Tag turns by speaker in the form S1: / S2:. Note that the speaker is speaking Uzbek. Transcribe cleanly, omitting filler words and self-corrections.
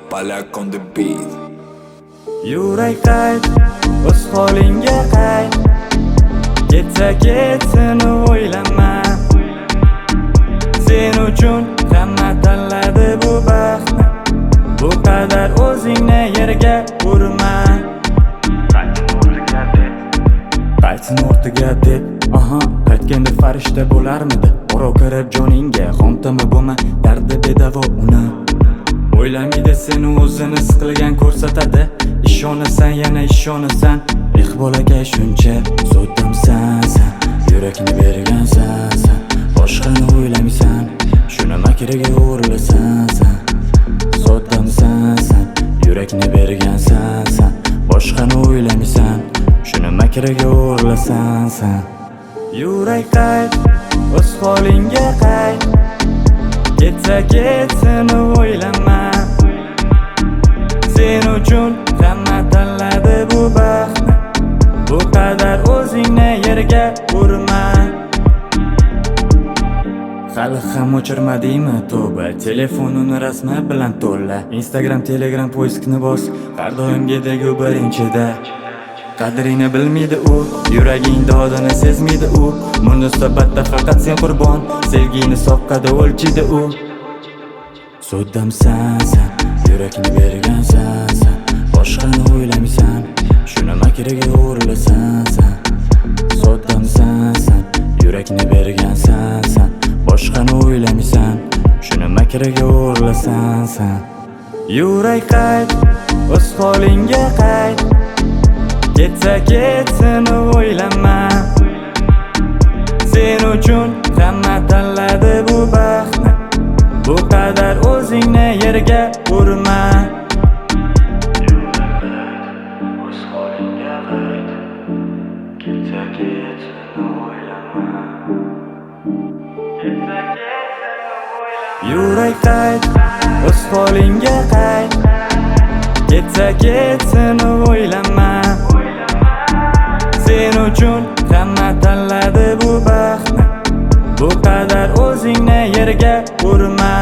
S1: Palak on the beat.
S2: Yurak qayt, o'z holingga qayt. Ketsa ketsin o'ylama. Sen uchun hamma tanladi bu baxtni. Bu qadar o'zingni yerga urma. Qaytsin ortiga deb, qaytganda farishta bo'larmidi? Oro kirib joningga, xomtami bo'lma, dardi bedavo uni. O'ylamaydi seni o'zini siqilgan ko'rsatadi. Ishonasan, yana ishonasan. Bolakay shuncha so'tdimsan sen, yurakni bergansan sen. Boshqani o'ylamaysan, shuni makriga o'rlasan sen. So'tdimsan sen, yurakni bergansan sen. Boshqani o'ylamaysan, shuni makriga o'rlasan sen. Yurak qayt, o'z holingga qayt. Ketsa ketsin o'ylama. Sen uchun hamma tanladi bu baxtni. Bu qadar o'zingni yerga urma. Hali ham o'chirmadingmi tavba? Telefonini rasmi bilan to'la. Instagram, Telegram poiskni bos. Har doimgidek u birinchida. Qadrini bilmaydi u, yuraging dodini sezmaydi u. Munosabatda faqat sen qurbon, sevgini soqqada o'lchidi u. So'tdimsan sen, yurakni bergansan sen. Boshqani o'ylamaysan, shuni makriga o'rlasan sen. So'tdimsan sen, yurakni bergansan sen. Boshqani o'ylamaysan, shuni makriga o'rlasan sen. Yurak qayt, o'z holingga qayt. Ketsa ketsin o'ylama. Sen uchun hamma tanladi bu baxtni. Bu qadar o'zingni yerga urma. Yurak qayt, o'z holingga qayt. Ketsa ketsin o'ylama. Sen uchun hamma tanladi bu baxtni. Bu qadar o'zingni yerga urma.